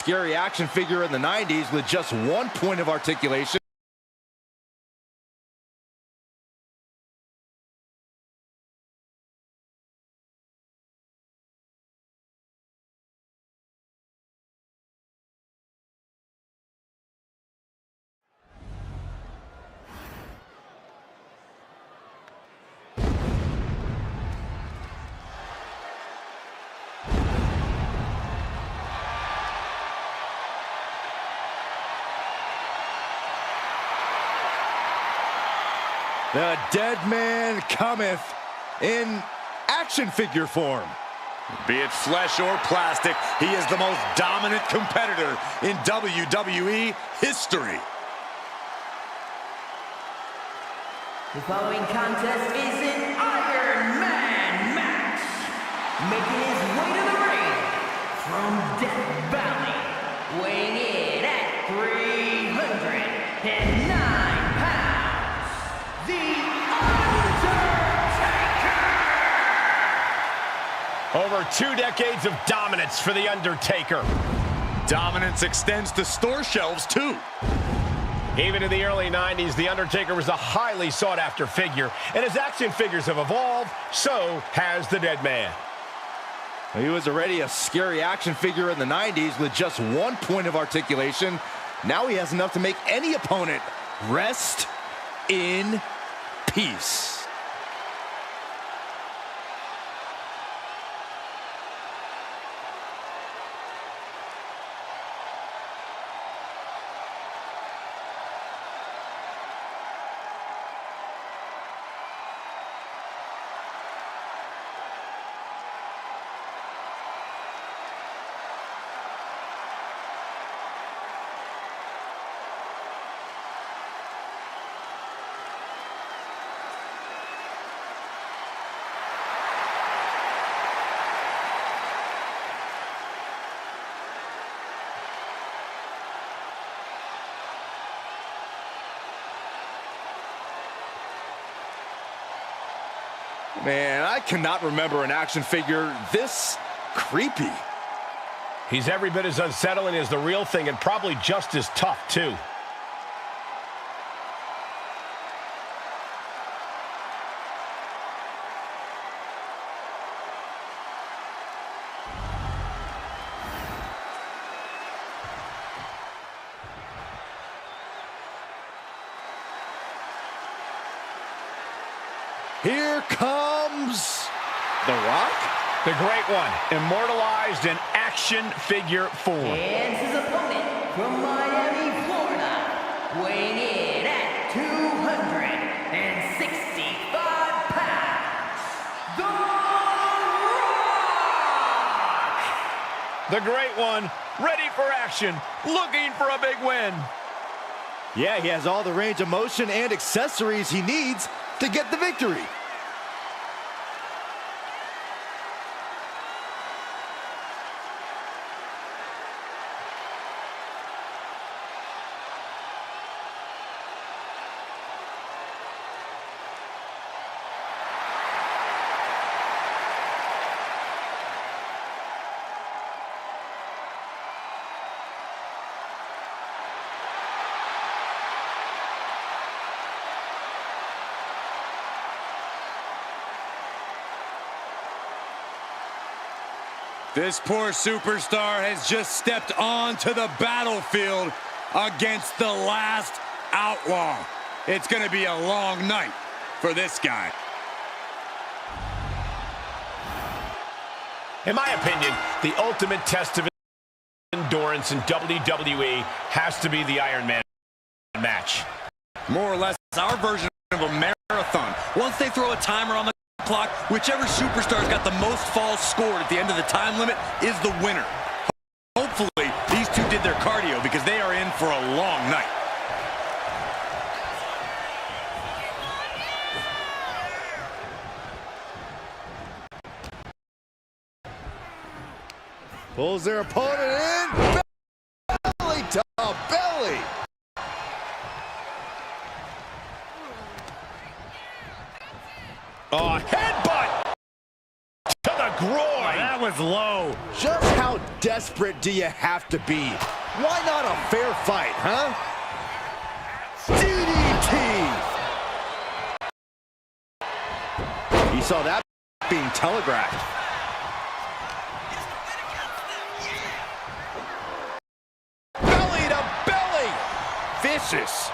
scary action figure in the 90s with just one point of articulation. The dead man cometh in action figure form. Be it flesh or plastic, he is the most dominant competitor in WWE history. The following contest is an Iron Man match. Making his way to the ring from Death Valley, weighing in at 309 pounds, the Undertaker! Over 2 decades of dominance for the Undertaker. Dominance extends to store shelves, too. Even in the early 90s, The Undertaker was a highly sought-after figure, and as action figures have evolved, so has the Dead Man. He was already a scary action figure in the 90s with just one point of articulation. Now he has enough to make any opponent rest in peace. Man, I cannot remember an action figure this creepy. He's every bit as unsettling as the real thing, and probably just as tough, too. Here comes The Rock. The Great One, immortalized in action figure form. And his opponent from Miami, Florida, weighing in at 265 pounds, The Rock! The Great One, ready for action, looking for a big win. Yeah, he has all the range of motion and accessories he needs to get the victory. This poor superstar has just stepped onto the battlefield against the last outlaw. It's going to be a long night for this guy. In my opinion, the ultimate test of endurance in WWE has to be the Iron Man match. More or less our version of a marathon. Once they throw a timer on the clock, whichever superstar's got the most falls scored at the end of the time limit is the winner. Hopefully, these two did their cardio because they are in for a long night. Pulls their opponent in. Belly to belly. Oh, headbutt to the groin. That was low. Just how desperate desperate do you have to be? Why not a fair fight, huh? DDT! He saw that being telegraphed. Belly to belly! Vicious!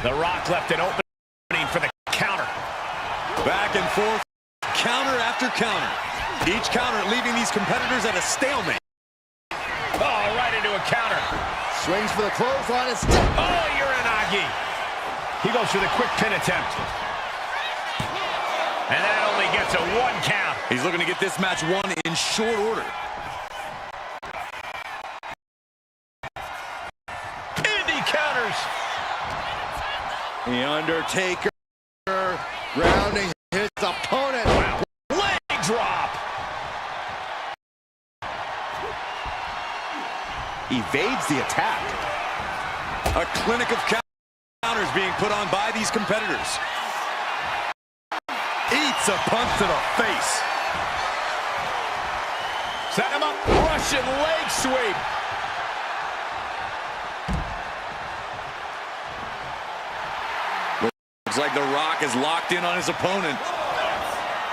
The Rock left an opening for the counter. Back and forth, counter after counter. Each counter leaving these competitors at a stalemate. Oh, right into a counter. Swings for the clothesline and Oh, Uranagi. He goes for the quick pin attempt. And that only gets a 1 count. He's looking to get this match won in short order. Indy counters. The Undertaker rounding his opponent. Wow. Leg drop. Evades the attack. A clinic of counters being put on by these competitors. Eats a punch to the face. Set him up. Russian leg sweep. Looks like The Rock is locked in on his opponent.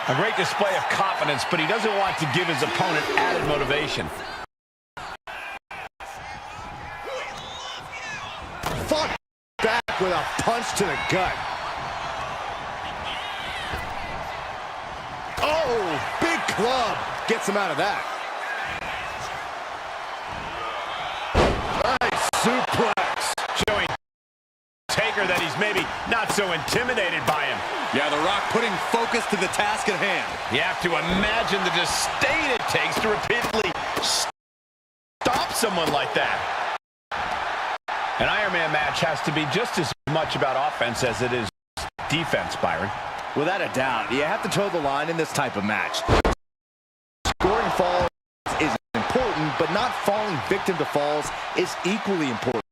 A great display of confidence, but he doesn't want to give his opponent added motivation. Fought back with a punch to the gut. Oh, big club. Gets him out of that. Nice suplex. Showing Taker that he's maybe not so intimidated by him. Yeah, The Rock putting focus to the task at hand. You have to imagine the disdain it takes to repeatedly stop someone like that. An Iron Man match has to be just as much about offense as it is defense, Byron. Without a doubt, you have to toe the line in this type of match. Scoring falls is important, but not falling victim to falls is equally important.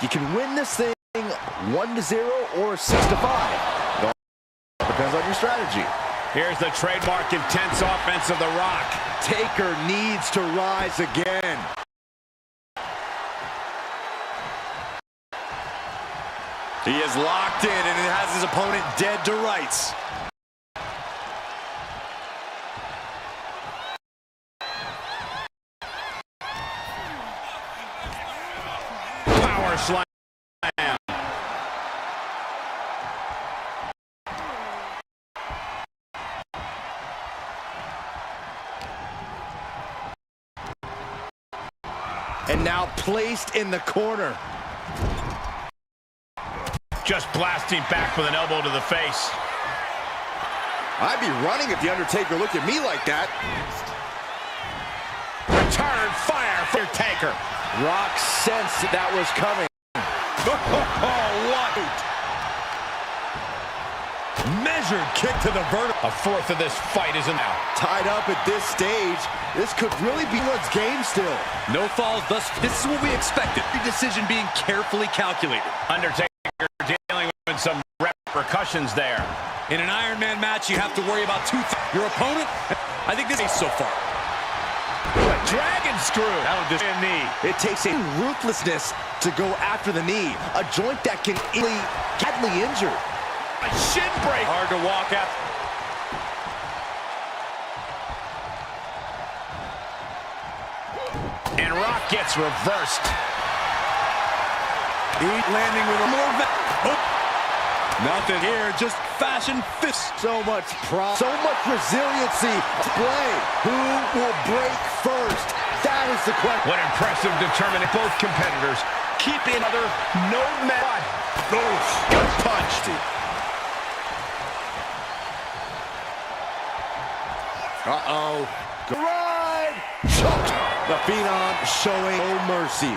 You can win this thing 1-0 or 6-5. It all depends on your strategy. Here's the trademark intense offense of The Rock. Taker needs to rise again. He is locked in and it has his opponent dead to rights. Power slam. And now placed in the corner. Just blasting back with an elbow to the face. I'd be running if the Undertaker looked at me like that. Return fire for Taker. Rock sensed that was coming. Oh, what? Measured kick to the vertical. A fourth of this fight is in now. Tied up at this stage, this could really be one's game still. No falls thus. This is what we expected. Every decision being carefully calculated. Undertaker dealing with some repercussions there. In an Iron Man match, you have to worry about two things. Your opponent, I think this is so far. A dragon screw. That'll just a knee. It takes a ruthlessness to go after the knee. A joint that can easily badly injure. A shin break. Hard to walk out. And Rock gets reversed. Landing with a more. Nothing here, just fashion fists. So much resiliency to play. Who will break first? That is the question. What impressive determination. Both competitors keeping other no matter what. Gut punched. Uh-oh. Ride! Choked. The Phenom showing no mercy.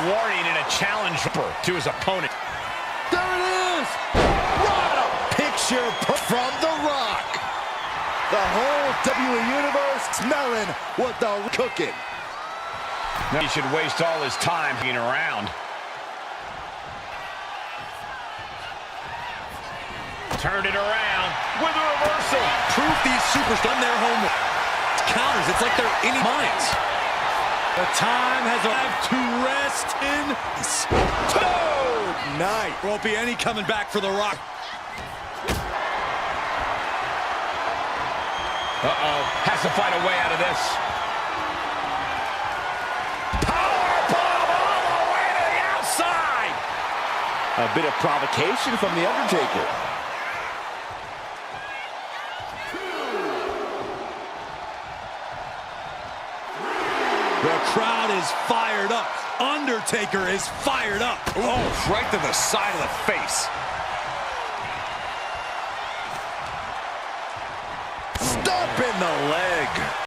Warning and a challenge to his opponent. There it is! What a picture from The Rock. The whole WWE Universe smelling what they're cooking. He should waste all his time being around. Turned it around. with a reversal. Proof these superstars done their homework. Counters, it's like they're in minds. The time has arrived to rest in peace. Night. Won't be any coming back for The Rock. Has to find a way out of this. Powerbomb all the way to the outside. A bit of provocation from The Undertaker. The crowd is fired up. Undertaker is fired up. Oh, right to the side of the face. Stomp in the leg.